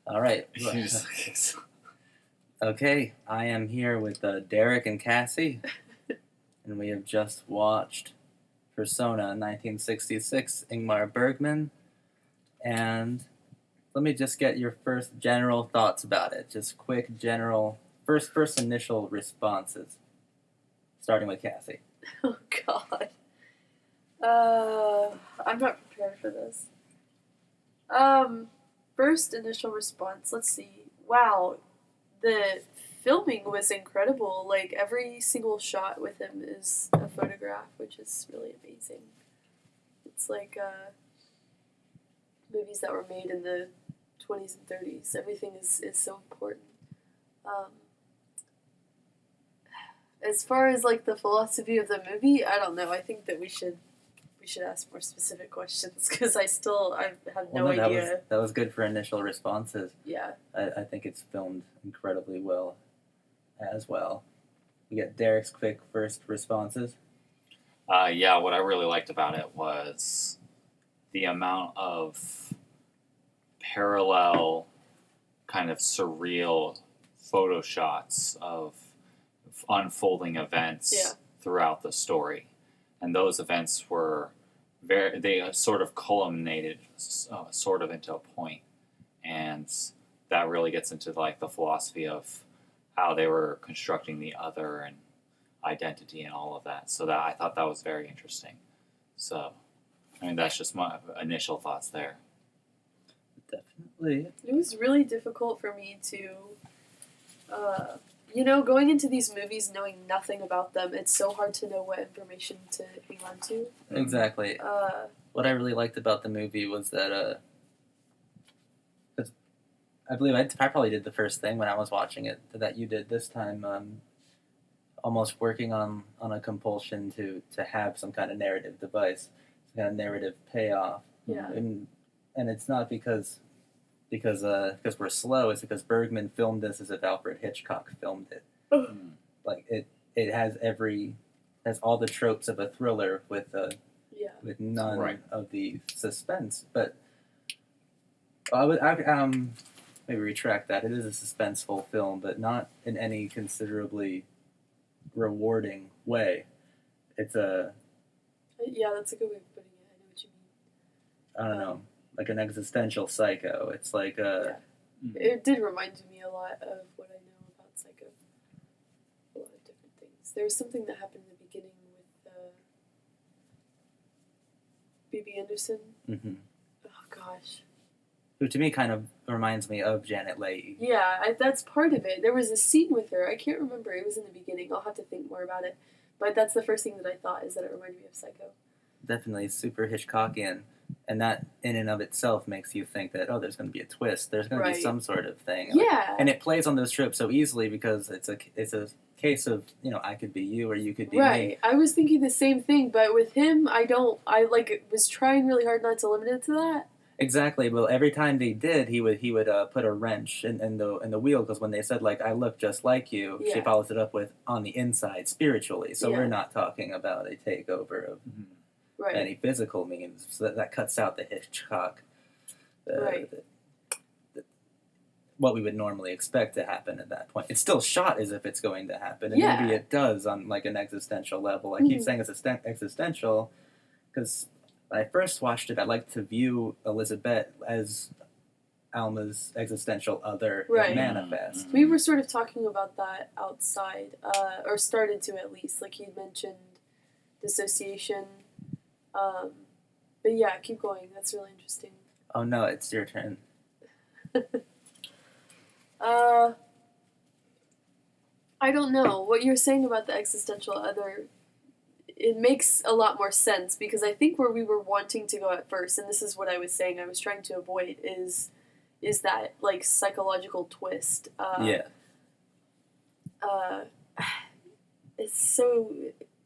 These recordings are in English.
All right. Okay, I am here with Derek and Cassie, and we have just watched Persona 1966, Ingmar Bergman, and let me just get your first general thoughts about it. Just quick general, first initial responses, starting with Cassie. Oh, God. I'm not prepared for this. First initial response, let's see. Wow, the filming was incredible. Like, every single shot with him is a photograph, which is really amazing. It's like, movies that were made in the 20s and 30s. Everything is so important. As far as, like, the philosophy of the movie, I don't know. I think that we should ask more specific questions, because I have no idea. That was good for initial responses. Yeah. I think it's filmed incredibly well as well. We get Derek's quick first responses. Yeah, what I really liked about it was the amount of parallel, kind of surreal photo shots of unfolding events throughout the story. And those events were they sort of culminated sort of into a point. And that really gets into like the philosophy of how they were constructing the other and identity and all of that. So that I thought that was very interesting. So, I mean, that's just my initial thoughts there. Definitely. It was really difficult for me to, going into these movies knowing nothing about them, it's so hard to know what information to hang on to. Exactly. What I really liked about the movie was that, I believe I probably did the first thing when I was watching it that you did this time, almost working on a compulsion to have some kind of narrative device, some kind of narrative payoff. Yeah. And it's not because we're slow, it's because Bergman filmed this as if Alfred Hitchcock filmed it. Like it has all the tropes of a thriller with none of the suspense. But I would maybe retract that. It is a suspenseful film, but not in any considerably rewarding way. It's that's a good way of putting it. I know what you mean. I don't know, like an existential Psycho. It's like It did remind me a lot of what I know about Psycho. A lot of different things. There was something that happened in the beginning with Bibi Anderson. Mm-hmm. Oh gosh. Who to me kind of reminds me of Janet Leigh. Yeah, that's part of it. There was a scene with her. I can't remember. It was in the beginning. I'll have to think more about it. But that's the first thing that I thought, is that it reminded me of Psycho. Definitely super Hitchcockian. And that in and of itself makes you think that, there's going to be a twist. There's going to be some sort of thing. Yeah. And it plays on those tropes so easily because it's a case of, I could be you or you could be me. Right. I was thinking the same thing, but with him, I was trying really hard not to limit it to that. Exactly. Well, every time they did, he would put a wrench in the wheel, because when they said, like, I look just like you, she follows it up with on the inside spiritually. So we're not talking about a takeover of any physical means. So that cuts out the Hitchcock, what we would normally expect to happen at that point. It's still shot as if it's going to happen, and maybe it does on like an existential level. I keep saying it's existential because when I first watched it, I liked to view Elizabeth as Alma's existential other manifest. We were sort of talking about that outside, or started to at least. Like you mentioned dissociation. But yeah, keep going. That's really interesting. Oh no, it's your turn. I don't know. What you're saying about the existential other, it makes a lot more sense, because I think where we were wanting to go at first, and this is what I was saying I was trying to avoid, is that, like, psychological twist. It's so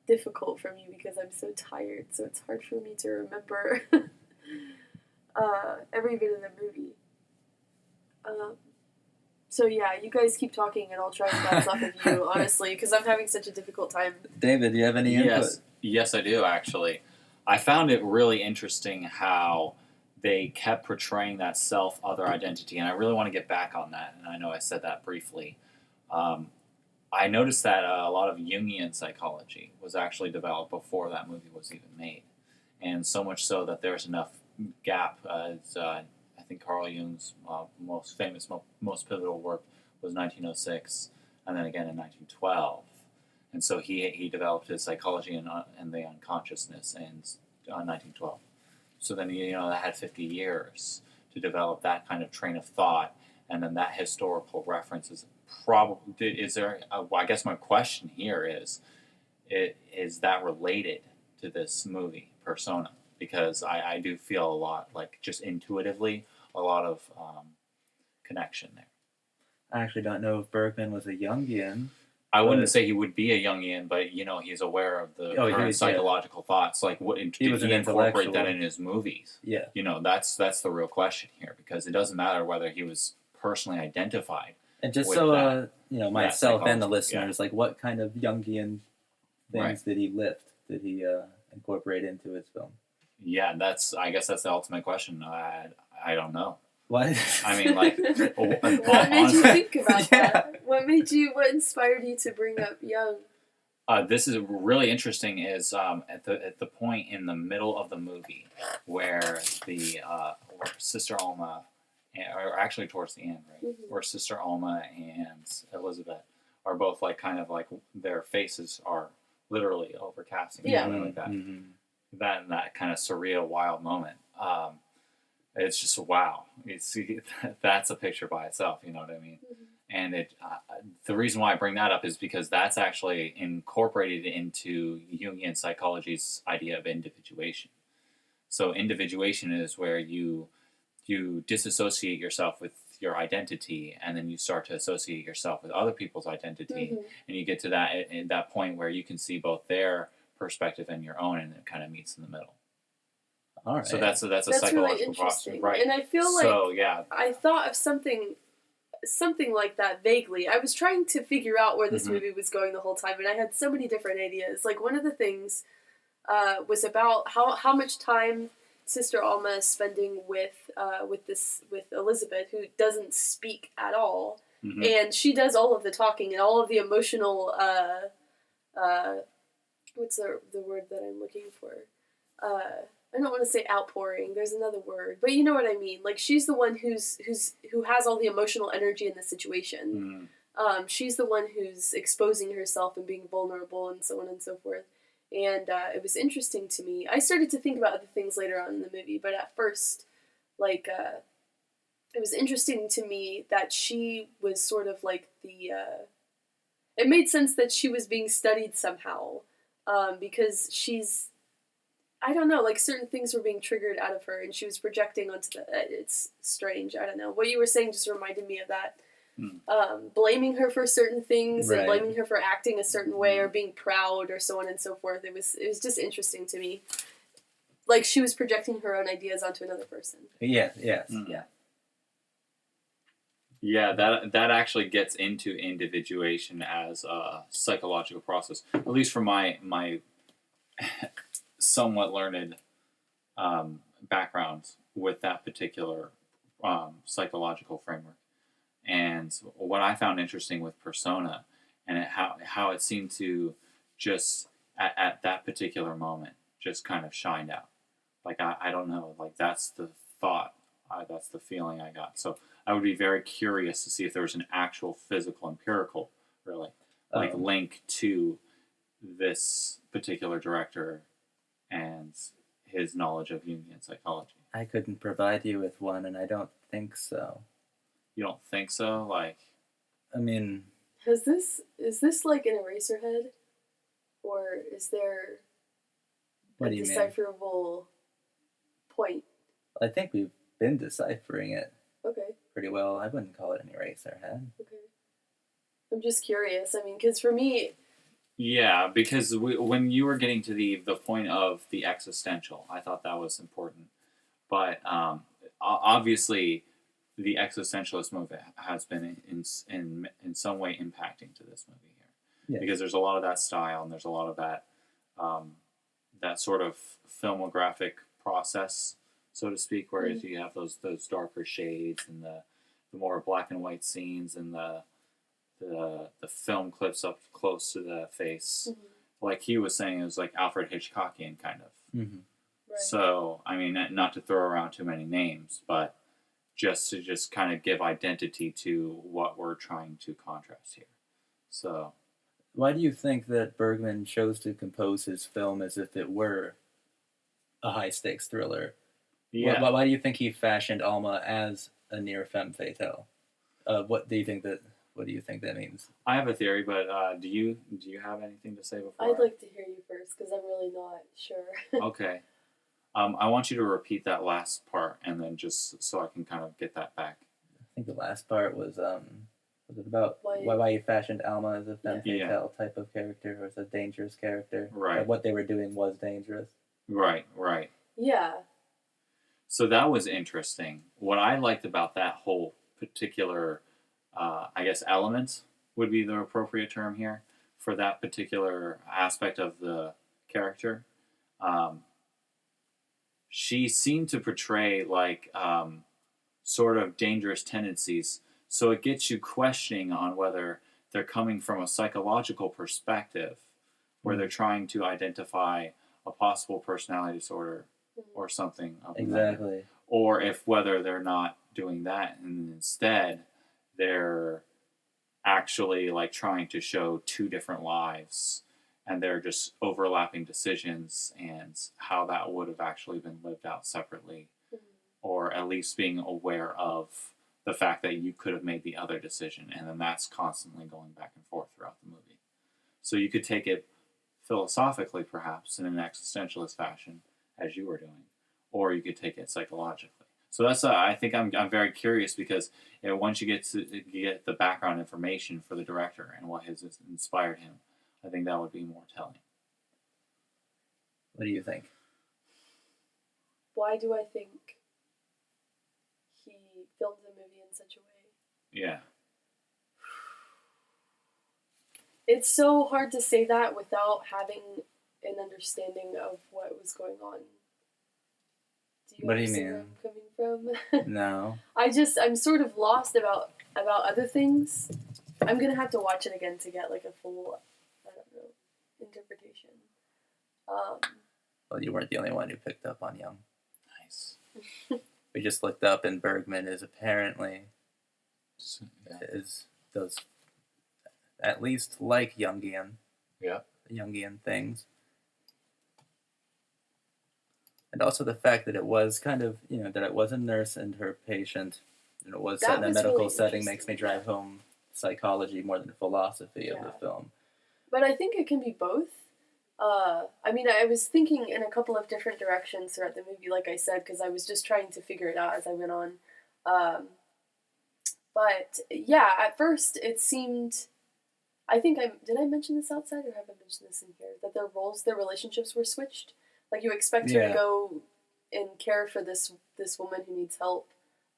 difficult for me because I'm so tired, so it's hard for me to remember every bit of the movie. So yeah, you guys keep talking and I'll try and bounce off of you, honestly, because I'm having such a difficult time. David, do you have any input? Yes, I do, actually. I found it really interesting how they kept portraying that self-other identity, and I really want to get back on that, and I know I said that briefly. I noticed that a lot of Jungian psychology was actually developed before that movie was even made, and so much so that there's enough gap. I think Carl Jung's most famous, most pivotal work was 1906, and then again in 1912. And so he developed his psychology and the unconsciousness in 1912. So then, that had 50 years to develop that kind of train of thought, and then that historical reference is probably, is there, I guess my question here is that related to this movie, Persona? Because I do feel a lot, like just intuitively, a lot of connection there. I actually don't know if Bergman was a Jungian. I wouldn't say he would be a Jungian, but he's aware of the current psychological thoughts. Like, did he incorporate that in his movies? Yeah. That's the real question here, because it doesn't matter whether he was personally identified. And just so myself and the listeners, like, what kind of Jungian things did he lift? Did he incorporate into his film? Yeah, I guess that's the ultimate question. I don't know. What? I mean, like, what made you think about that? What inspired you to bring up Jung? This is really interesting. Is at the point in the middle of the movie where where Sister Alma, or actually towards the end, right, where Sister Alma and Elizabeth are both like kind of like their faces are literally overcasting, something like that. Mm-hmm. That kind of surreal, wild moment. It's just wow. That's a picture by itself. You know what I mean? Mm-hmm. And the reason why I bring that up is because that's actually incorporated into Jungian psychology's idea of individuation. So individuation is where you disassociate yourself with your identity, and then you start to associate yourself with other people's identity, and you get to that point where you can see both their perspective and your own, and it kind of meets in the middle. All right. So that's a psychological really process, right? And I feel I thought of something like that vaguely. I was trying to figure out where this movie was going the whole time, and I had so many different ideas. Like, one of the things was about how much time Sister Alma is spending with Elizabeth, who doesn't speak at all, and she does all of the talking and all of the emotional. What's the word that I'm looking for? I don't want to say outpouring. There's another word, but you know what I mean. Like, she's the one who has all the emotional energy in the situation. She's the one who's exposing herself and being vulnerable and so on and so forth. And it was interesting to me. I started to think about other things later on in the movie, but at first, like, it was interesting to me that she was sort of like it made sense that she was being studied somehow, because she's, I don't know, like, certain things were being triggered out of her, and she was projecting onto it's strange, I don't know. What you were saying just reminded me of that. Blaming her for certain things, and blaming her for acting a certain way, or being proud, or so on and so forth. It was just interesting to me. Like, she was projecting her own ideas onto another person. Yeah. Yeah, that actually gets into individuation as a psychological process, at least from my somewhat learned background with that particular psychological framework. And what I found interesting with Persona, and how it seemed to just at that particular moment just kind of shined out. Like, I don't know, like, that's the thought, that's the feeling I got. So I would be very curious to see if there was an actual physical, empirical, really, like, link to this particular director and his knowledge of Jungian psychology. I couldn't provide you with one, and I don't think so. You don't think so? Like, I mean, is this like an Eraserhead, or is there a decipherable point? I think we've been deciphering it. Okay. Pretty well. I wouldn't call it an Eraserhead. Okay. I'm just curious. I mean, because for me. Yeah, because when you were getting to the point of the existential, I thought that was important. But obviously, the existentialist movement has been in some way impacting to this movie here, because there's a lot of that style, and there's a lot of that that sort of filmographic process so to speak, whereas you have those darker shades and the more black and white scenes and the film clips up close to the face. Like he was saying, it was like Alfred Hitchcockian kind of. Mm-hmm. Right. So, I mean, not to throw around too many names, but just to kind of give identity to what we're trying to contrast here. So, why do you think that Bergman chose to compose his film as if it were a high-stakes thriller? yeah. Why do you think he fashioned Alma as a near femme fatale? What do you think that means? I have a theory, but do you have anything to say before? I'd like to hear you first because I'm really not sure. Okay. I want you to repeat that last part, and then just so I can kind of get that back. I think the last part was it about Why- why you fashioned Alma as a femme Yeah. fatale type of character, or as a dangerous character? Right. What they were doing was dangerous. Right. Yeah. So that was interesting. What I liked about that whole particular, I guess, element would be the appropriate term here for that particular aspect of the character. She seemed to portray like sort of dangerous tendencies. So it gets you questioning on whether they're coming from a psychological perspective, where they're trying to identify a possible personality disorder or something of the matter. Exactly. Or if whether they're not doing that and instead they're actually like trying to show two different lives and they're just overlapping decisions and how that would have actually been lived out separately, or at least being aware of the fact that you could have made the other decision, and then that's constantly going back and forth throughout the movie. So you could take it philosophically, perhaps, in an existentialist fashion, as you were doing, or you could take it psychologically. So that's I think I'm very curious because once you get the background information for the director and what has inspired him, I think that would be more telling. What do you think? Why do I think he filmed the movie in such a way? Yeah. It's so hard to say that without having an understanding of what was going on. What do you understand mean? where I'm coming from? No. I'm sort of lost about other things. I'm gonna have to watch it again to get like a full, I don't know, interpretation. Well, you weren't the only one who picked up on Jung. Nice. We just looked up, and Bergman is apparently does at least like Jungian things, and also the fact that it was kind of that it was a nurse and her patient, and it was set in a was medical really setting makes me interesting, drive home psychology more than philosophy of the film. But I think it can be both. I mean, I was thinking in a couple of different directions throughout the movie, like I said, because I was just trying to figure it out as I went on. But yeah, at first it seemed. I think did I mention this outside or have I mentioned this in here? That their relationships were switched. Like you expect her to go and care for this woman who needs help,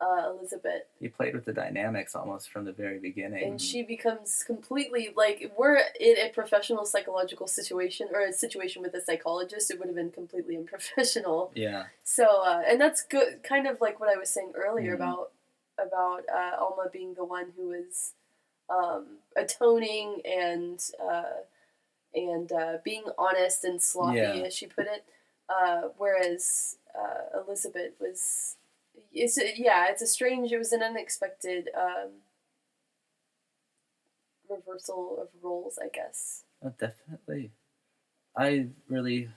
Elizabeth. He played with the dynamics almost from the very beginning. And she becomes completely, like, we're in a professional psychological situation, or a situation with a psychologist, it would have been completely unprofessional. Yeah. So, and that's good, kind of like what I was saying earlier about Alma being the one who is atoning and being honest and sloppy, as she put it, whereas Elizabeth was... It's an unexpected reversal of roles, I guess. Oh, definitely. I really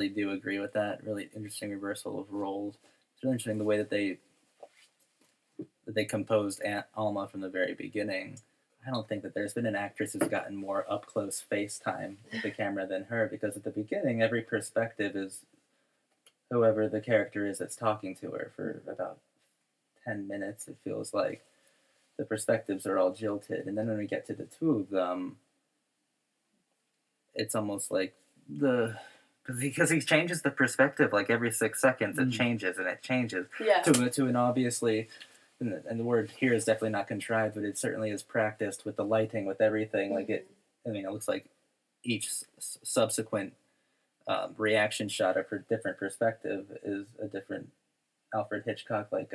do agree with that. Really interesting reversal of roles. It's really interesting the way that they composed Aunt Alma from the very beginning. I don't think that there's been an actress who's gotten more up close face time with the camera than her, because at the beginning every perspective is whoever the character is that's talking to her for about 10 minutes. It feels like the perspectives are all jilted, and then when we get to the two of them, it's almost like because he changes the perspective like every 6 seconds. It changes and it changes to an obviously, and the word here is definitely not contrived, but it certainly is practiced with the lighting, with everything. Like it looks like each subsequent reaction shot of her different perspective is a different Alfred Hitchcock like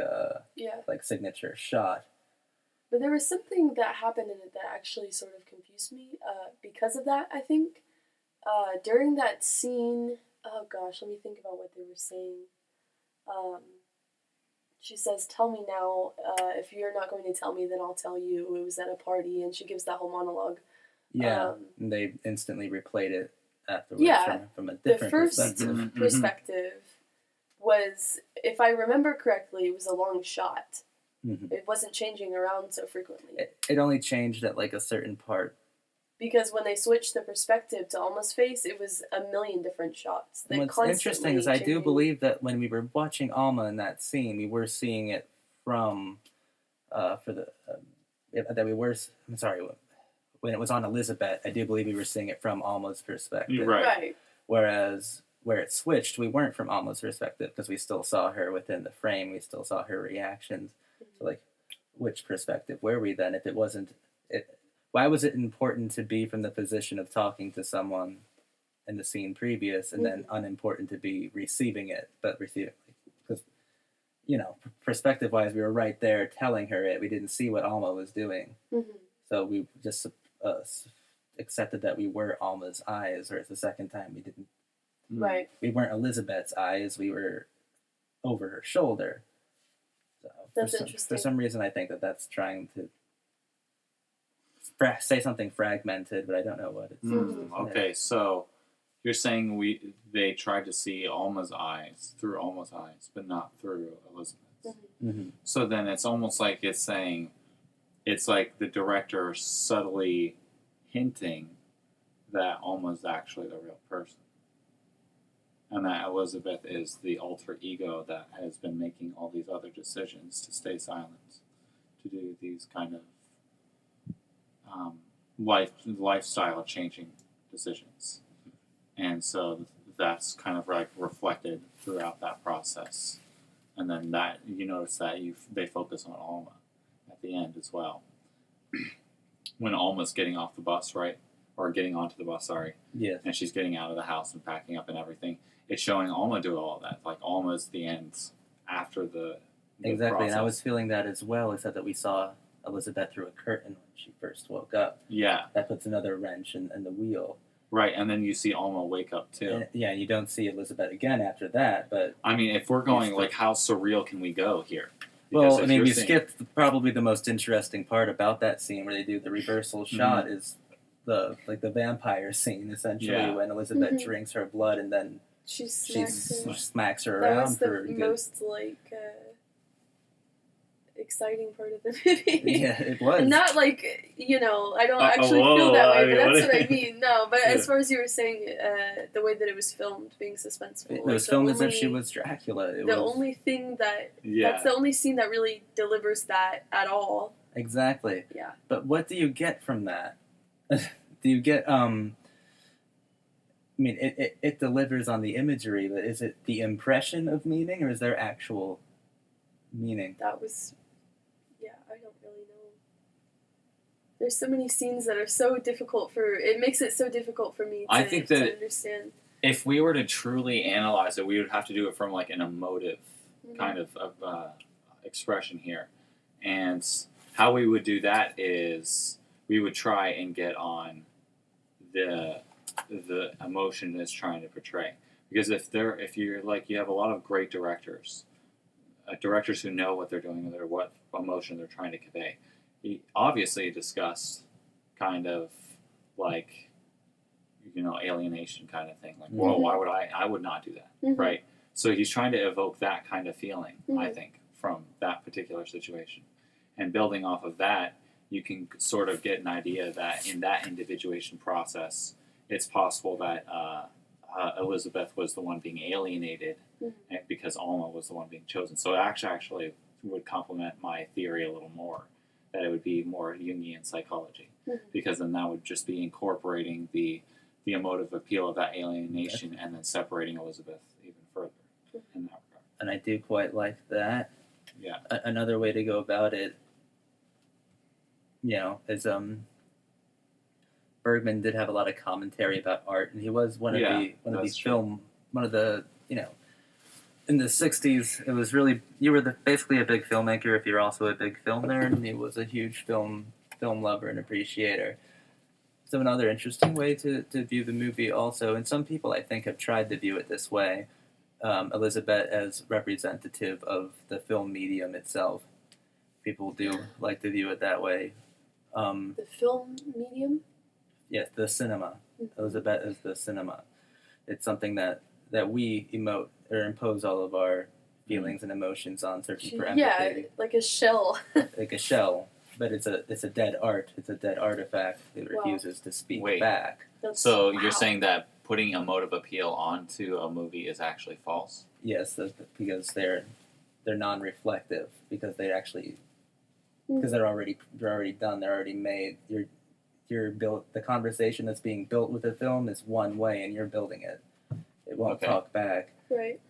signature shot. But there was something that happened in it that actually sort of confused me because of that, I think. During that scene, oh gosh, let me think about what they were saying. She says, "Tell me now. If you're not going to tell me, then I'll tell you. It was at a party," and she gives that whole monologue. Yeah, and they instantly replayed it afterwards from a different the first perspective. perspective was, if I remember correctly, it was a long shot. Mm-hmm. It wasn't changing around so frequently. It only changed at like a certain part. Because when they switched the perspective to Alma's face, it was a million different shots. What's interesting is I do believe that when we were watching Alma in that scene, we were seeing it from, when it was on Elizabeth, I do believe we were seeing it from Alma's perspective. Right. Whereas where it switched, we weren't from Alma's perspective because we still saw her within the frame. We still saw her reactions. So, like, which perspective were we then? If it wasn't, why was it important to be from the position of talking to someone in the scene previous, and then unimportant to be receiving it, because, perspective-wise, we were right there telling her it. We didn't see what Alma was doing. Mm-hmm. So we just accepted that we were Alma's eyes, whereas the second time we didn't. Right. We weren't Elizabeth's eyes, we were over her shoulder. So that's interesting. For some reason, I think that's trying to say something fragmented, but I don't know what it's Okay, so you're saying they tried to see Alma's eyes, through Alma's eyes, but not through Elizabeth's. Mm-hmm. So then it's almost like it's saying, it's like the director subtly hinting that Alma's actually the real person. And that Elizabeth is the alter ego that has been making all these other decisions to stay silent, to do these kind of lifestyle changing decisions. And so that's kind of like reflected throughout that process. And then that you notice that they focus on Alma at the end as well. When Alma's getting off the bus, right? Or getting onto the bus, sorry. Yeah. And she's getting out of the house and packing up and everything. It's showing Alma do all of that. Like Alma's the end after the exactly, process. And I was feeling that as well, except that we saw Elizabeth through a curtain when she first woke up. Yeah. That puts another wrench in the wheel. Right, and then you see Alma wake up too. And you don't see Elizabeth again after that, but... I mean, if we're going, like, how surreal can we go here? Because well, I mean, we skipped probably the most interesting part about that scene where they do the reversal shot is the vampire scene, essentially, when Elizabeth drinks her blood and then she smacks her around. That was the most, exciting part of the movie. Yeah, it was. Not I don't actually feel that way, but that's what I mean. No, but as far as you were saying, the way that it was filmed, being suspenseful. It was filmed as if she was Dracula. Only thing that's the only scene that really delivers that at all. Exactly. Yeah. But what do you get from that? Do you get, I mean, it delivers on the imagery, but is it the impression of meaning, or is there actual meaning? That was... I don't really know. There's so many scenes that are so difficult it makes it so difficult for me to understand. If we were to truly analyze it, we would have to do it from like an emotive kind of expression here. And how we would do that is we would try and get on the emotion it's trying to portray. Because if you have a lot of great directors who know what they're doing or what emotion they're trying to convey. He obviously discussed kind of alienation kind of thing. Like, well, why would I would not do that, right? So he's trying to evoke that kind of feeling, I think, from that particular situation. And building off of that, you can sort of get an idea that in that individuation process, it's possible that Elizabeth was the one being alienated because Alma was the one being chosen. So it actually would complement my theory a little more, that it would be more Jungian psychology, because then that would just be incorporating the emotive appeal of that alienation and then separating Elizabeth even further in that regard. And I do quite like that. Yeah. Another way to go about it, is Bergman did have a lot of commentary about art, and he was one of the in the 60s, it was really, you were basically a big filmmaker if you're also a big film nerd, and he was a huge film lover and appreciator. So another interesting way to view the movie also, and some people I think have tried to view it this way, Elizabeth as representative of the film medium itself. People do like to view it that way. The film medium? Yes, the cinema. Elizabeth is the cinema. It's something that we emote or impose all of our feelings and emotions on, searching for empathy. Yeah, like a shell. Like a shell, but it's a dead art. It's a dead artifact. It refuses to speak back. So you're saying that putting emotive appeal onto a movie is actually false? Yes, because they're non-reflective, because they're already done. They're already made. You're built. The conversation that's being built with the film is one way, and you're building it. It won't talk back. Right.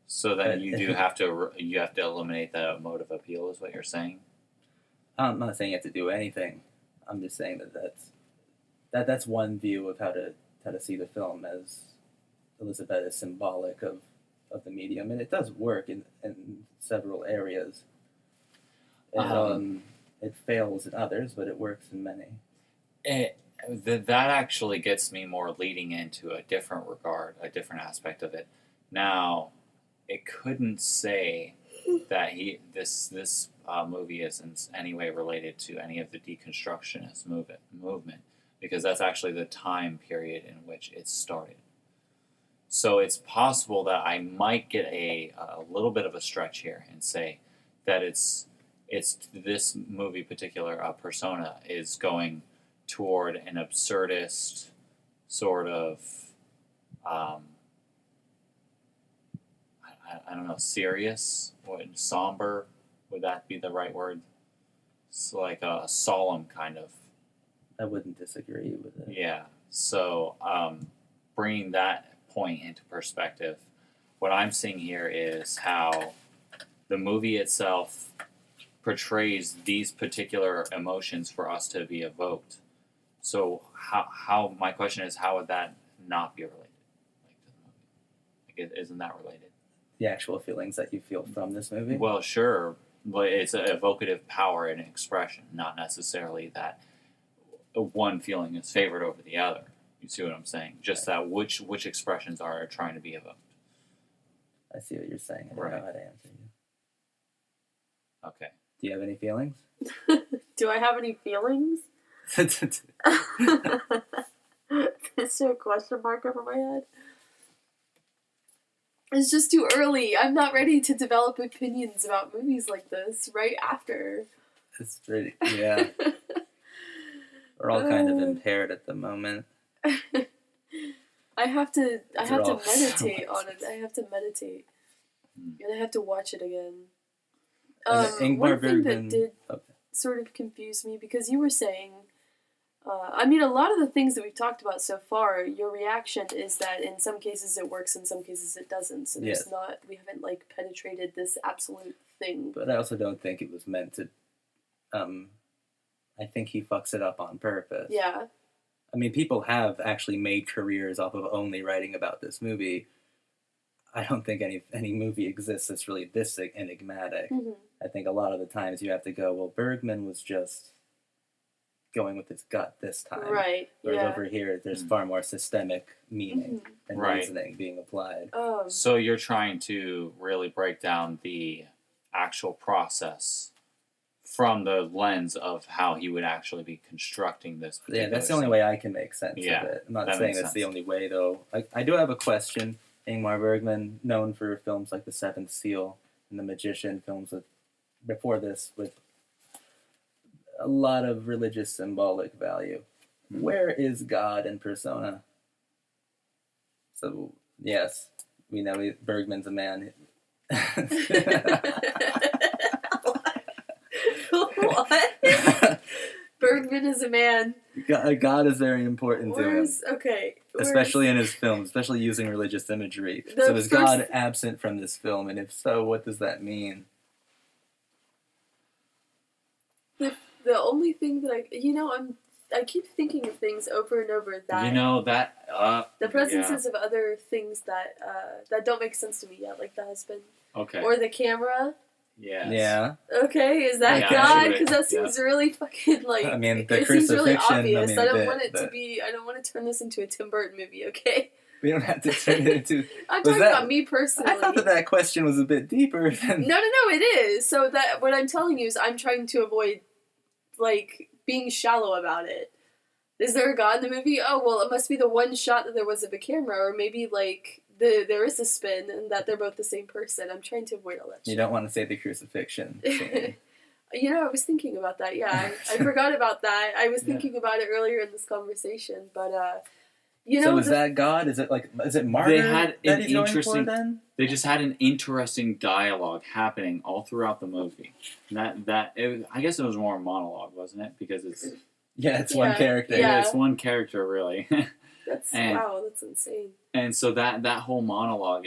So then you have to eliminate the emotive appeal, is what you're saying? I'm not saying you have to do anything. I'm just saying that's one view of how to see the film, as Elizabeth is symbolic of the medium, and it does work in several areas. It fails in others, but it works in many. That actually gets me more leading into a different regard, a different aspect of it. Now, it couldn't say that this movie is in any way related to any of the deconstructionist movement, because that's actually the time period in which it started. So it's possible that I might get a little bit of a stretch here and say that it's this movie particular persona is going toward an absurdist sort of I don't know, serious, somber, would that be the right word? It's like a solemn kind of. I wouldn't disagree with it. Yeah. So bringing that point into perspective, what I'm seeing here is how the movie itself portrays these particular emotions for us to be evoked. So how my question is, how would that not be related, like, to the movie? Like, isn't that related? The actual feelings that you feel from this movie? Well, sure, but it's an evocative power and expression, not necessarily that one feeling is favored over the other. You see what I'm saying? Just that which expressions are trying to be evoked. I see what you're saying. I don't know how to answer you. Okay. Do you have any feelings? Do I have any feelings? Is there a question mark over my head? It's just too early. I'm not ready to develop opinions about movies like this right after. It's pretty, yeah. We're all kind of impaired at the moment. I have to meditate so on it. I have to meditate. And I have to watch it again. Ingmar One thing Bergman, that did sort of confuse me, because you were saying, a lot of the things that we've talked about so far, your reaction is that in some cases it works, in some cases it doesn't. So there's we haven't penetrated this absolute thing. But I also don't think it was meant to. I think he fucks it up on purpose. Yeah. I mean, people have actually made careers off of only writing about this movie. I don't think any movie exists that's really this enigmatic. Mm-hmm. I think a lot of the times you have to go, well, Bergman was just going with his gut this time. Right, Whereas over here, there's far more systemic meaning and reasoning being applied. So you're trying to really break down the actual process from the lens of how he would actually be constructing this. Yeah, that's the only way I can make sense of it. I'm not saying that's the only way, though. I do have a question. Ingmar Bergman, known for films like The Seventh Seal and The Magician, films before this with a lot of religious symbolic value. Mm-hmm. Where is God in persona? So, yes, we know Bergman's a man. What? Bergman is a man. God is very important to him. Okay. Especially in his films, especially using religious imagery. So is God absent from this film? And if so, what does that mean? The only thing that I'm I keep thinking of things over and over that You know that the presences of other things that that don't make sense to me yet, like the husband okay. or the camera. Yes. Yeah. Okay, is that Yeah, God? actually, Because that seems really fucking like. I mean, the it seems really crucifixion, obvious. I don't want it the- to be. I don't want to turn this into a Tim Burton movie. Okay. We don't have to turn it into. I'm Was talking that- about me personally. I thought that question was a bit deeper than. No, it is. So that what I'm telling you is I'm trying to avoid, like, being shallow about it. Is there a God in the movie? Oh, well, it must be the one shot that there was of a camera, or maybe, like, there is a spin and that they're both the same person. I'm trying to avoid all that shit. You don't want to say the crucifixion scene. You know, I was thinking about that, yeah. I forgot about that. I was thinking about it earlier in this conversation, but, you know... So is that God? Is it martyr They had that an he's going interesting- for then? They just had an interesting dialogue happening all throughout the movie. I guess it was more a monologue, wasn't it? Because it's Yeah, it's one character. Yeah. it's one character really. Wow, that's insane. And so that whole monologue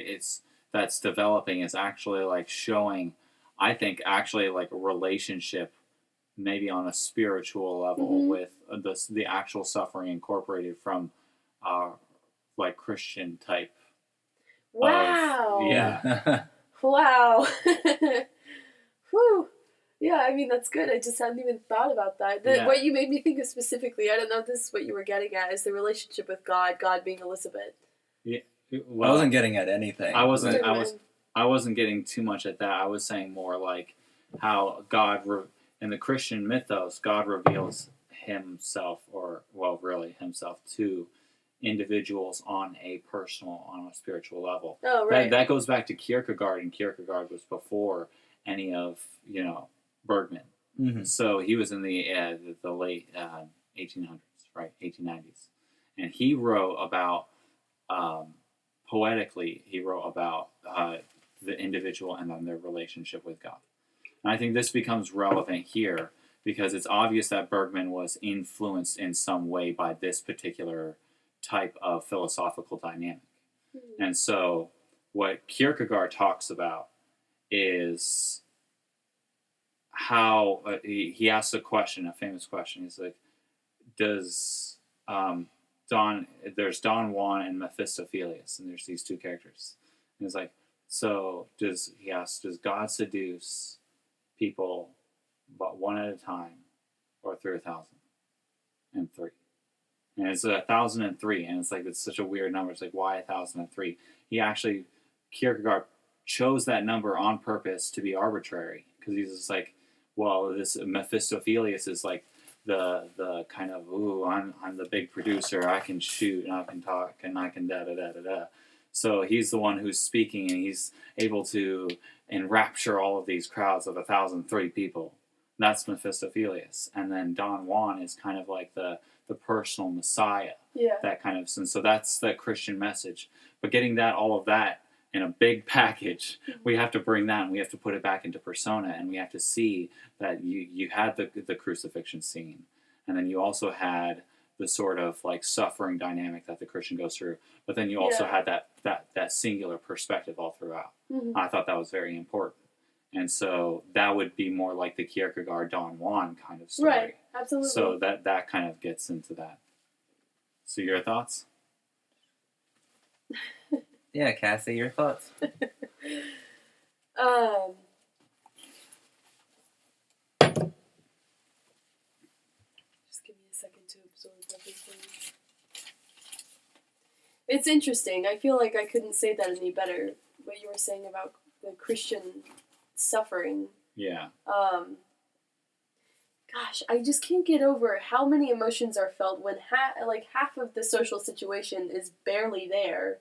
that's developing is actually like showing, I think, actually like a relationship, maybe on a spiritual level with the actual suffering incorporated from, like Christian type. Wow. Yeah. Wow. Whew. Yeah, I mean, that's good. I just hadn't even thought about that. What you made me think of specifically, I don't know if this is what you were getting at, is the relationship with God being Elizabeth. Yeah. Well, I wasn't getting at anything. I wasn't getting too much at that. I was saying more like how God, in the Christian mythos, God reveals himself, himself to individuals on a spiritual level. Oh, right. That goes back to Kierkegaard, and Kierkegaard was before any of, Bergman. Mm-hmm. So he was in the late 1800s, right, 1890s. And he wrote about, poetically, the individual and then their relationship with God. And I think this becomes relevant here because it's obvious that Bergman was influenced in some way by this particular type of philosophical dynamic. Mm-hmm. And so what Kierkegaard talks about is how he asks a famous question. He's like, there's Don Juan and Mephistopheles, and there's these two characters. And he's like, so does God seduce people but one at a time or through 1,003? And it's 1,003, and it's like, it's such a weird number. It's like, why 1,003? Kierkegaard chose that number on purpose to be arbitrary, because he's just like, well, this Mephistopheles is like the kind of, I'm the big producer, I can shoot and I can talk and I can da-da-da-da-da. So he's the one who's speaking, and he's able to enrapture all of these crowds of 1,003 people. That's Mephistopheles. And then Don Juan is kind of like the personal messiah. Yeah. That kind of, and so that's the Christian message. But getting all of that in a big package, we have to bring that and we have to put it back into persona, and we have to see that you had the crucifixion scene, and then you also had the sort of like suffering dynamic that the Christian goes through, but then you also had that singular perspective all throughout. Mm-hmm. I thought that was very important. And so that would be more like the Kierkegaard Don Juan kind of story. Right, absolutely. So that kind of gets into that. So your thoughts? Yeah, Cassie, your thoughts? Just give me a second to absorb everything. It's interesting. I feel like I couldn't say that any better. What you were saying about the Christian suffering. Yeah. Gosh, I just can't get over how many emotions are felt when half of the social situation is barely there.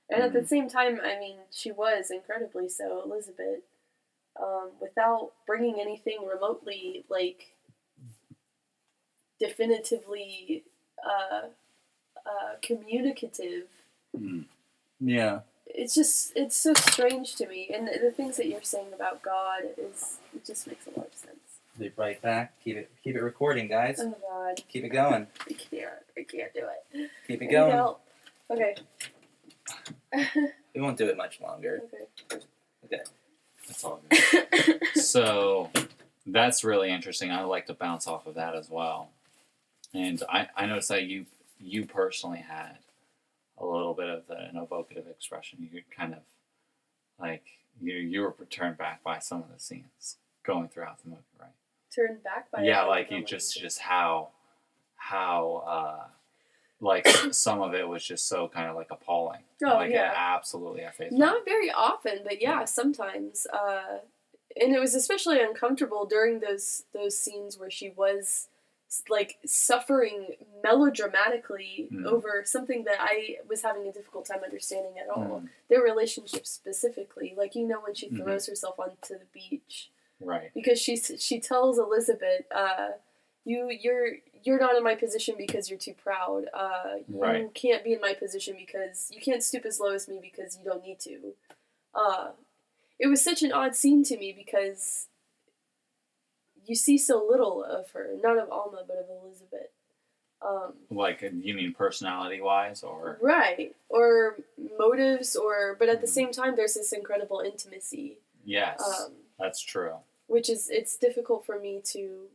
And at the same time, I mean, she was incredibly so, Elizabeth, without bringing anything remotely, like, definitively communicative. Mm. Yeah. It's so strange to me. And the things that you're saying about God it just makes a lot of sense. Be right back. Keep it recording, guys. Oh, God. Keep it going. I can't do it. Keep it I need going. help. Okay. We won't do it much longer. Okay. That's all good. So that's really interesting. I like to bounce off of that as well. And I noticed that you personally had a little bit of an evocative expression. You kind of like you were turned back by some of the scenes going throughout the movie, right? Turned back by Yeah, like you just how like some of it was just so kind of like appalling. Oh, like yeah. Absolutely at face Not very often, but yeah, sometimes. And it was especially uncomfortable during those scenes where she was like suffering melodramatically over something that I was having a difficult time understanding at all. Their relationship specifically, like when she throws herself onto the beach, right? Because she tells Elizabeth, you're not in my position because you're too proud. You can't be in my position because you can't stoop as low as me because you don't need to. It was such an odd scene to me because you see so little of her, not of Alma, but of Elizabeth. Like, you mean personality-wise, or right, or motives, but at the same time, there's this incredible intimacy. Yes, that's true. Which it's difficult for me to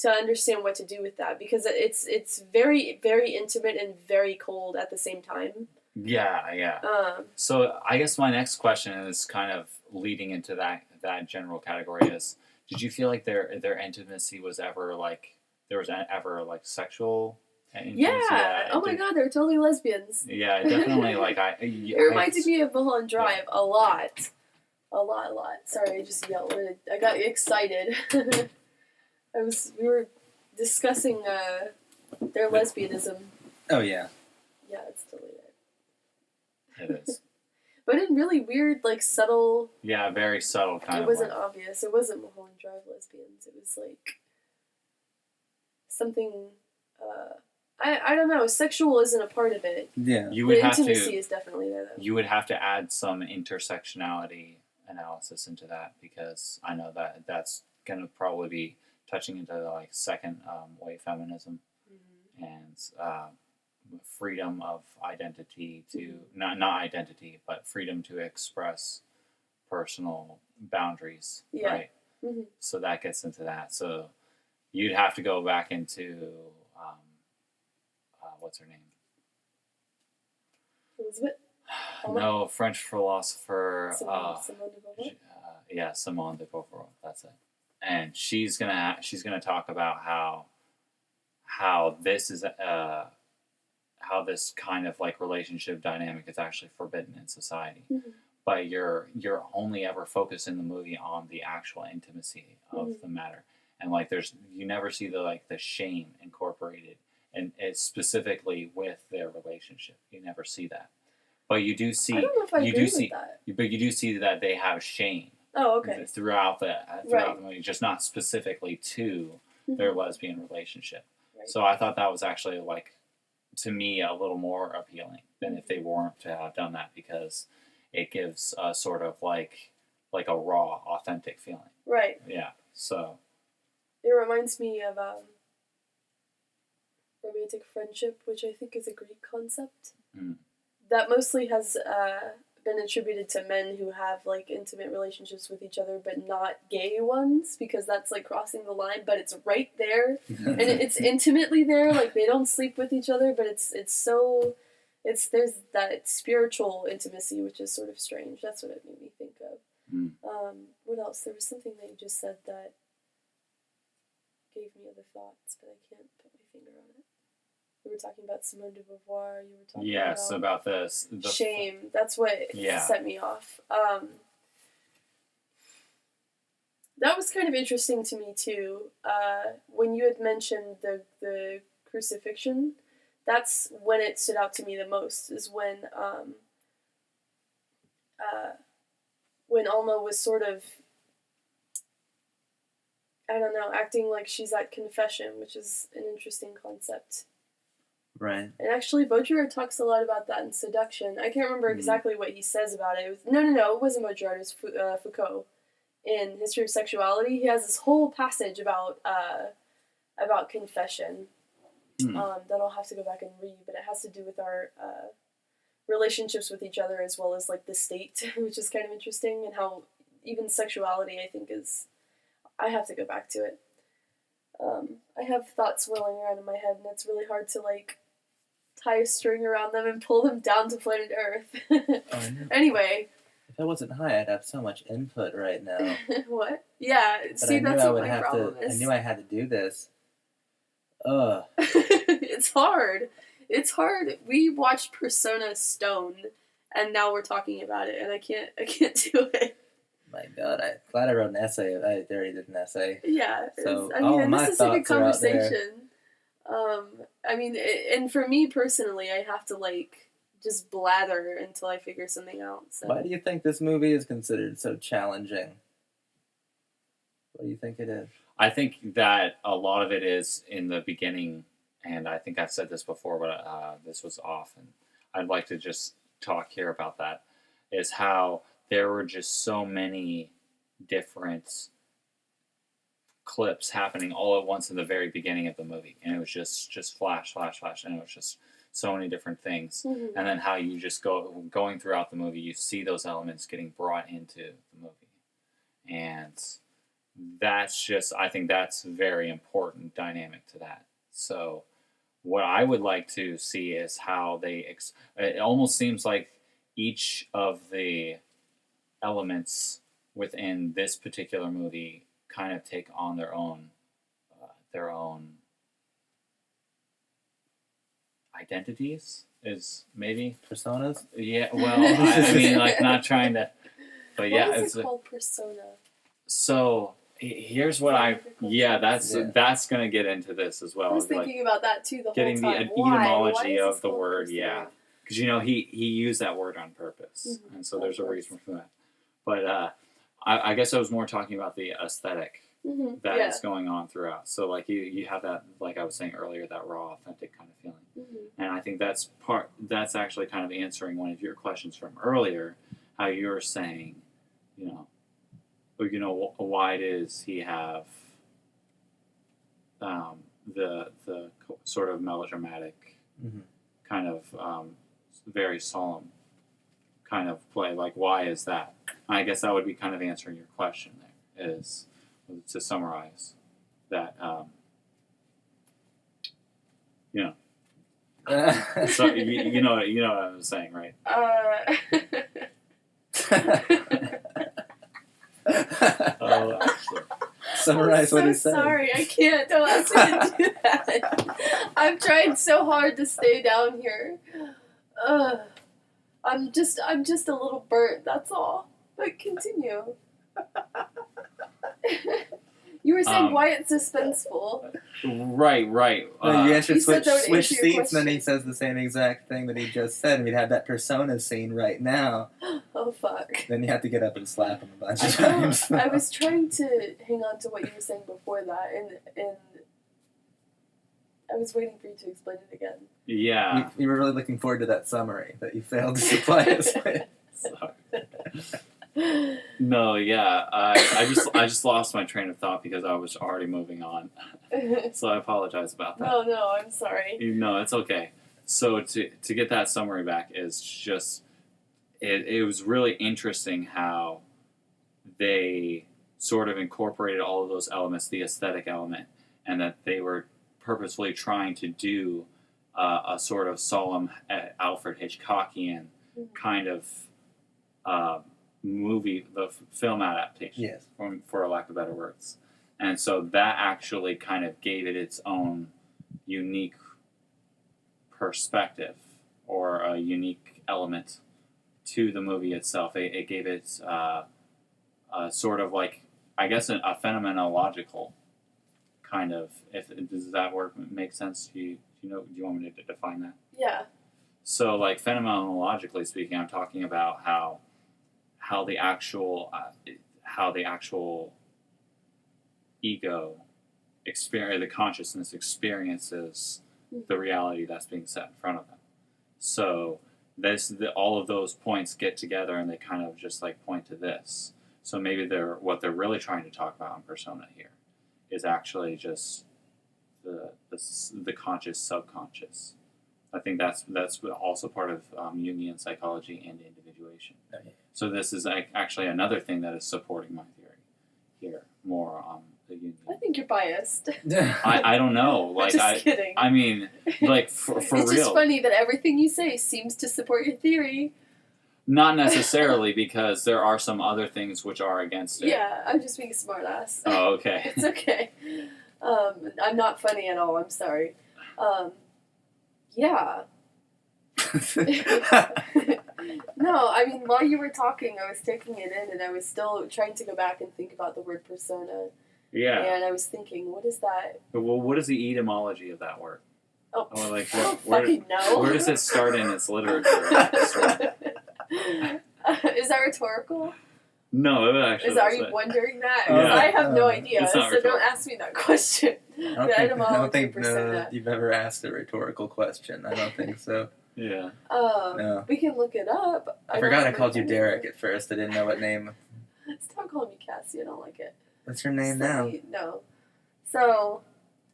understand what to do with that because it's very, very intimate and very cold at the same time. Yeah. So I guess my next question is kind of leading into that general category is, did you feel like their intimacy was ever like, there was ever like sexual intimacy? Yeah. Oh my God, they're totally lesbians. Yeah, definitely. Like it reminded me of Mulholland Drive a lot. A lot. Sorry, I just yelled. I got excited. We were discussing their lesbianism. Oh yeah. Yeah, it's totally there. It is. But in really weird, like subtle. Yeah, very subtle kind of. It wasn't obvious. It wasn't Mulholland Drive lesbians. It was like something. I don't know. Sexual isn't a part of it. Yeah. The intimacy is definitely there, though. You would have to add some intersectionality analysis into that because I know that's going to probably be touching into like second wave feminism and freedom of identity to not identity but freedom to express personal boundaries, right? So that gets into that. So you'd have to go back into what's her name? Elizabeth? No, French philosopher. Simone de Beauvoir? Simone de Beauvoir. That's it. And she's gonna talk about how this is how this kind of like relationship dynamic is actually forbidden in society. But you're only ever focused in the movie on the actual intimacy of the matter, and like you never see the shame incorporated, and it's specifically with their relationship. You never see that. But you do see. I don't know if I agree with that. But you do see that they have shame. Oh, okay. Throughout the movie, just not specifically to their lesbian relationship. Right. So I thought that was actually to me a little more appealing than if they weren't to have done that because it gives a sort of like a raw, authentic feeling. Right. Yeah. So. It reminds me of romantic friendship, which I think is a Greek concept. That mostly has been attributed to men who have intimate relationships with each other, but not gay ones, because that's crossing the line. But it's right there, and it's intimately there. They don't sleep with each other, but there's that spiritual intimacy, which is sort of strange. That's what it made me think of. What else? There was something that you just said that gave me other thoughts, but I can't put my finger on it. We were talking about Simone de Beauvoir. You were talking about the shame. That's what set me off. That was kind of interesting to me too. When you had mentioned the crucifixion, that's when it stood out to me the most. Is when Alma was sort of, I don't know, acting like she's at confession, which is an interesting concept. Right. And actually, Baudrillard talks a lot about that in Seduction. I can't remember exactly what he says about it. No, it wasn't Baudrillard. It was Foucault. In History of Sexuality, he has this whole passage about confession that I'll have to go back and read, but it has to do with our relationships with each other as well as the state, which is kind of interesting, and how even sexuality, I think, is... I have to go back to it. I have thoughts swirling around in my head, and it's really hard to, like, tie a string around them and pull them down to planet Earth. Anyway. If I wasn't high, I'd have so much input right now. What? Yeah, But see, that's what my problem is. I knew I had to do this. Ugh. It's hard. It's hard. We watched Persona stoned, and now we're talking about it, and I can't do it. My God, I'm glad I wrote an essay. I already did an essay. Yeah. So I mean, my this is a good thoughts are out there. conversation. I mean, and for me personally, I have to, like, just blather until I figure something out. So. Why do you think this movie is considered so challenging? What do you think it is? I think that a lot of it is in the beginning, and I think I've said this before, but this was off, and I'd like to just talk here about that, is how there were just so many different clips happening all at once in the very beginning of the movie, and it was just flash, flash, flash, and it was just so many different things. Mm-hmm. And then how you just going throughout the movie, you see those elements getting brought into the movie, and that's just, I think that's very important dynamic to that. So what I would like to see is how they it almost seems like each of the elements within this particular movie kind of take on their own identities, is maybe Personas? Yeah, well, I mean, like, not trying to, but yeah, what is it's it called? Persona. So here's what that's gonna get into this as well. I was thinking about that too the whole getting time. the etymology Why of the word, persona? yeah, because he used that word on purpose, Mm-hmm. and so there's a reason for that. But I guess I was more talking about the aesthetic that is going on throughout. So like you have that, like I was saying earlier, that raw, authentic kind of feeling, and I think that's actually kind of answering one of your questions from earlier, how you're saying, why does he have the sort of melodramatic kind of very solemn kind of play? Like, why is that? I guess that would be kind of answering your question there, is to summarize that, so you know what I'm saying, right? Summarize what he said. Sorry, I can't. Don't ask me to do that. I've tried so hard to stay down here. I'm just a little burnt. That's all. But continue. You were saying why it's suspenseful. Right. You should switch switch seats, and then he says the same exact thing that he just said, and we'd have that persona scene right now. Oh, fuck. Then you have to get up and slap him a bunch of times. I was trying to hang on to what you were saying before that, and I was waiting for you to explain it again. Yeah. We were really looking forward to that summary that you failed to supply us with. No, yeah. I just lost my train of thought because I was already moving on. So I apologize about that. No, I'm sorry. No, it's okay. So to get that summary back is just, it was really interesting how they sort of incorporated all of those elements, the aesthetic element, and that they were purposefully trying to do a sort of solemn Alfred Hitchcockian kind of movie, the film adaptation, yes, for lack of better words. And so that actually kind of gave it its own unique perspective, or a unique element to the movie itself. It gave it sort of like, I guess, a phenomenological kind of, does that word make sense to you? Do you want me to define that? Yeah. So, like, phenomenologically speaking, I'm talking about how the actual ego experience, the consciousness experiences the reality that's being set in front of them. So all of those points get together and they kind of just like point to this. So maybe what they're really trying to talk about in Persona here is actually just the conscious subconscious. I think that's also part of Jungian psychology and individuation. Okay. So this is actually another thing that is supporting my theory here, more on the Jungian. I think think you're biased. I don't know. Like Just kidding. I mean, like for it's real. It's just funny that everything you say seems to support your theory. Not necessarily, because there are some other things which are against it. Yeah, I'm just being a smartass. Oh, okay. It's okay. I'm not funny at all. I'm sorry. Yeah. No, I mean, while you were talking, I was taking it in, and I was still trying to go back and think about the word persona. Yeah. And I was thinking, what is that? Well, what is the etymology of that word? Oh, Or like, I don't fucking know. Where does it start in its literature? Is that rhetorical? No, it actually. Are you wondering that? Yeah. Because I have no idea, It's so not don't rhetorical. ask me that question. I don't think you've ever asked a rhetorical question. I don't think so. Yeah. No. We can look it up. I forgot I called you Derek at first. I didn't know what name. Stop calling me Cassie. I don't like it. What's your name now? No. So,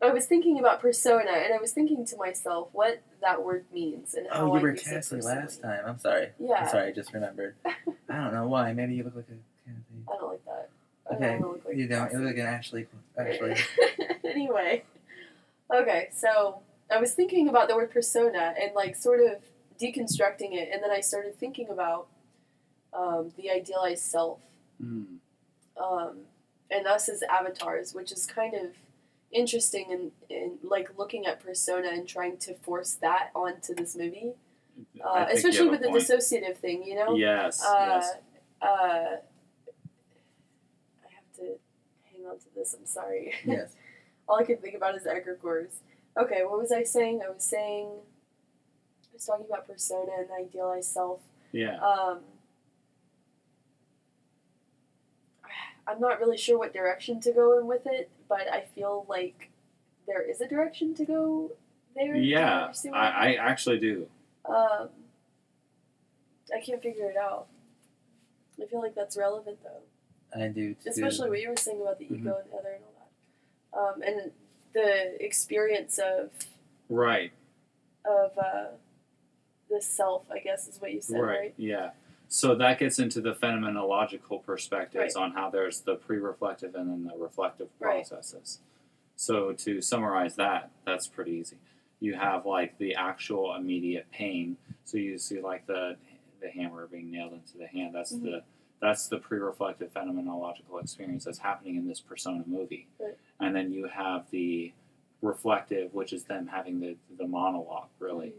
I was thinking about persona, and I was thinking to myself what that word means and how you were use it Cassie personally. last time. I'm sorry. Yeah. I'm sorry, I just remembered. I don't know why. Maybe you look like a Cassie. I don't like that. Okay, I don't look like you don't. Cassie. You look like an Ashley. Anyway. Okay, so I was thinking about the word persona and like sort of deconstructing it, and then I started thinking about the idealized self and us as avatars, which is kind of interesting in like looking at persona and trying to force that onto this movie, especially with the dissociative thing, you know? Yes. Yes. I have to hang on to this. I'm sorry. Yes. All I can think about is egregores. Okay, what was I saying? I was talking about persona and the idealized self. Yeah. I'm not really sure what direction to go in with it, but I feel like there is a direction to go there. Yeah, I actually do. I can't figure it out. I feel like that's relevant, though. I do, too. Especially what you were saying about the ego and the other and all that. And the experience of... Right. Of the self, I guess is what you said, right? Yeah. So that gets into the phenomenological perspectives Right. on how there's the pre-reflective and then the reflective Right. processes. So to summarize that, that's pretty easy. You have like the actual immediate pain. So you see like the hammer being nailed into the hand. That's the pre-reflective phenomenological experience that's happening in this persona movie. Right. And then you have the reflective, which is them having the monologue, really.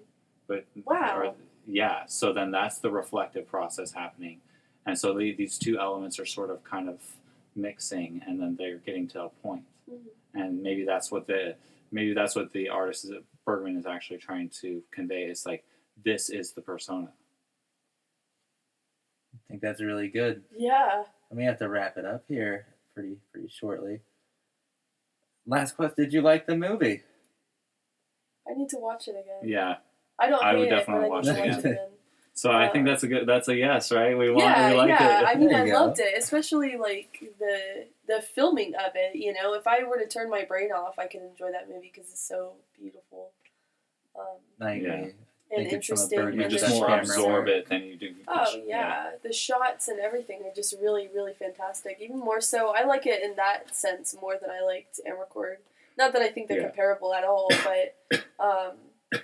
But Wow. yeah, so then that's the reflective process happening. And so these two elements are sort of kind of mixing, and then they're getting to a point. Mm-hmm. And maybe that's what the artist Bergman is actually trying to convey. It's like, this is the persona. I think that's really good. Yeah. And we have to wrap it up here pretty shortly. Last question: did you like the movie? I need to watch it again. Yeah. I would hate definitely it, but I need to watch it watch it again. So I think that's a yes, right? We liked yeah. it. I mean, There I you go. loved it, especially like the filming of it. You know, if I were to turn my brain off, I could enjoy that movie because it's so beautiful. I agree. Yeah. And think it's from a interesting. Bergman You and just the more shots absorb are- it than you do. Oh yeah, the shots and everything are just really, really fantastic. Even more so, I like it in that sense more than I liked Amarcord. Not that I think they're comparable at all, but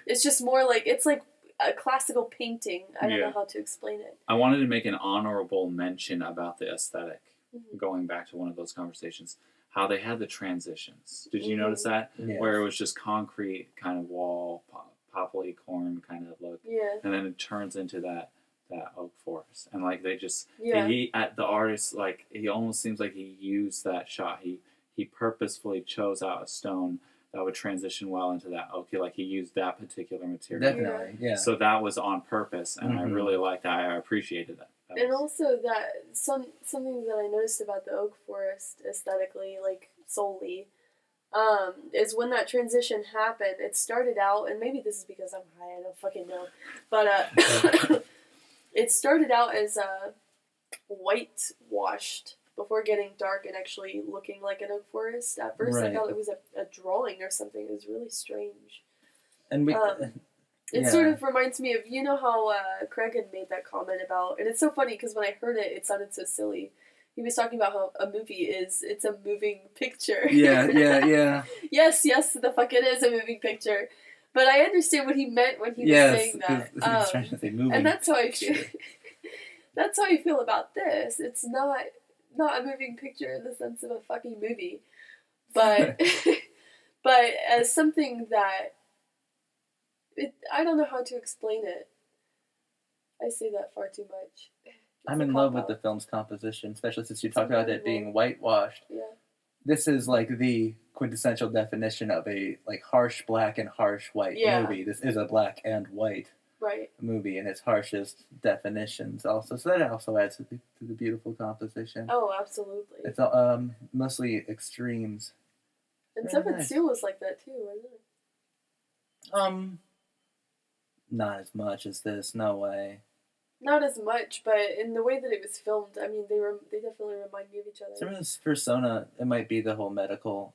it's just more like it's like a classical painting. I don't know how to explain it. I wanted to make an honorable mention about the aesthetic. Mm-hmm. Going back to one of those conversations, how they had the transitions. Did you Mm-hmm. notice that? Yes. Where it was just concrete kind of wall, poppy corn kind of look, Yeah. and then it turns into that oak forest, and like they just Yeah. he at the artist, like he almost seems like he used that shot. He purposefully chose out a stone that would transition well into that oak. Like he used that particular material. Definitely, yeah. So that was on purpose, and I really liked that. I appreciated that. And also that something that I noticed about the oak forest aesthetically, like solely, is when that transition happened. It started out, and maybe this is because I'm high. I don't fucking know, but it started out as whitewashed before getting dark and actually looking like an oak forest. At first, I Right. thought it was a drawing or something. It was really strange. And we, It sort of reminds me of, how Craig had made that comment about, and it's so funny because when I heard it, it sounded so silly. he was talking about how a movie it's a moving picture. Yeah. Yes, the fuck it is a moving picture. But I understand what he meant when he was saying that. He's trying to say moving. And that's how I feel. That's how I feel about this. It's not a moving picture in the sense of a fucking movie, but but as something that I don't know how to explain it. I say that far too much. I'm in love with the film's composition, especially since you talked about it being whitewashed. Yeah. This is like the quintessential definition of a like harsh black and harsh white movie. This is a black and white movie in its harshest definitions also. So that also adds to the beautiful composition. Oh, absolutely. It's mostly extremes. And Seventh Seal was like that too, wasn't it? Not as much as this, no way. Not as much, but in the way that it was filmed, I mean, they definitely remind me of each other. Some of this persona, it might be the whole medical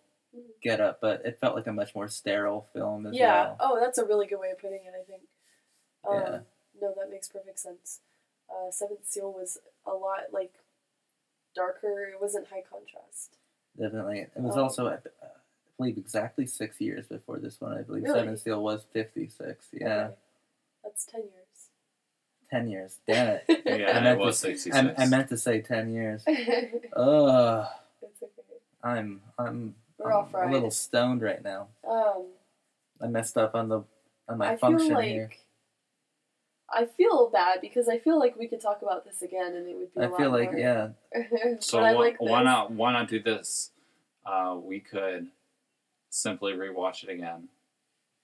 get-up, but it felt like a much more sterile film as well. Yeah, oh, that's a really good way of putting it, I think. Yeah. No, that makes perfect sense. Seventh Seal was a lot, like, darker. It wasn't high contrast. Definitely. It was also, I believe, exactly 6 years before this one. I believe really? Seventh Seal was 56. Yeah. Okay. That's 10 years. 10 years. Damn it. Yeah, it was 66. I meant to say 10 years. It's Ugh. okay. I'm We're all fried. a little stoned right now. I messed up on my I function feel like, here. I feel bad because I feel like we could talk about this again and it would be a lot I feel like, more. yeah. So but I like why not do this? We could simply rewatch it again,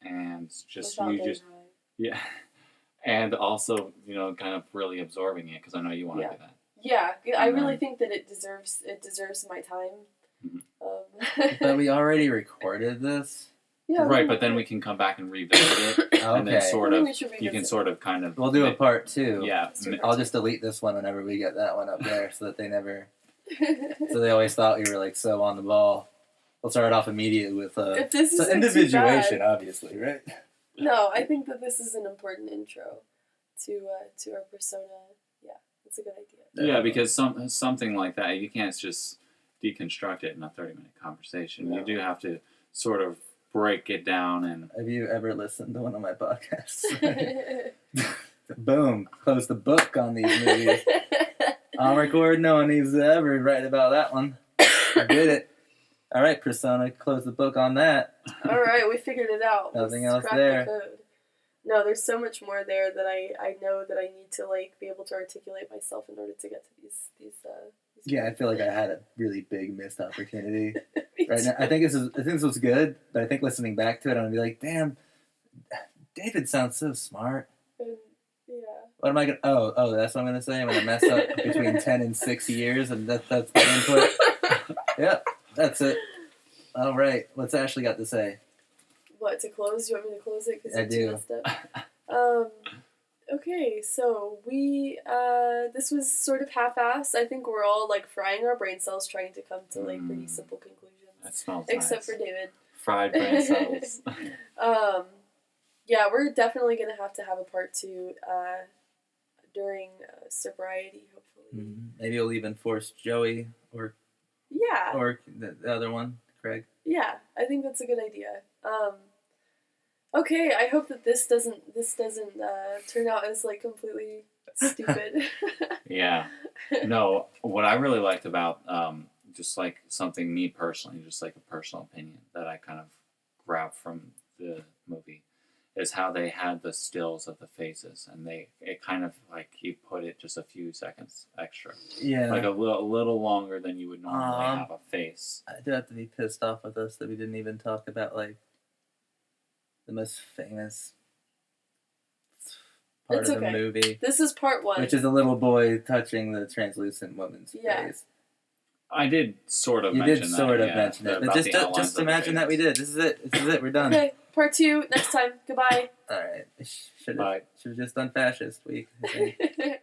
and just yeah, and also kind of really absorbing it because I know you want to do that. Yeah, I really think that it deserves my time. Mm-hmm. But we already recorded this. Yeah, right, but then we can come back and revisit it, and then you can sort of kind of. We'll do a part 2. Yeah, I'll just delete this one whenever we get that one up there, so that they never. So they always thought we were like so on the ball. We'll start off immediately with individuation, obviously, right? No, I think that this is an important intro to our persona. Yeah, it's a good idea. Yeah, because something like that, you can't just deconstruct it in a 30-minute conversation. No. You do have to sort of break it down. And have you ever listened to one of my podcasts? Boom, close the book on these movies. I'll record. No one needs to ever write about that one. I did it. All right, persona, close the book on that. All right, we figured it out. Nothing else there. The code. No, there's so much more there that I know that I need to like be able to articulate myself in order to get to these yeah, I feel like I had a really big missed opportunity right now. I think this was good, but I think listening back to it, I'm gonna be like, damn, David sounds so smart. Yeah. What am I gonna? Oh, that's what I'm gonna say. I'm gonna mess up between 10 and 6 years, and that's the input. Yep, that's it. All right, what's Ashley got to say? What, to close? You want me to close it? Because I do. Messed up? Okay, so we, this was sort of half-assed. I think we're all, like, frying our brain cells trying to come to, like, pretty simple conclusions. That smells Except nice. for David. Fried brain cells. Yeah, we're definitely going to have a part 2, during sobriety, hopefully. Mm-hmm. Maybe you'll even force Joey or the other one, Craig. Yeah, I think that's a good idea. Okay, I hope that this doesn't turn out as like completely stupid. Yeah. No, what I really liked about just like something me personally, just like a personal opinion that I kind of grabbed from the movie is how they had the stills of the faces, and it kind of like he put it just a few seconds extra. Yeah. Like a little longer than you would normally have a face. I do have to be pissed off with us that we didn't even talk about like the most famous part of the movie. This is part 1. Which is a little boy touching the translucent woman's face. I did sort of mention it. But just imagine that we did. This is it. We're done. Okay, part 2 next time. Goodbye. All right. Should have just done fascist week. I think.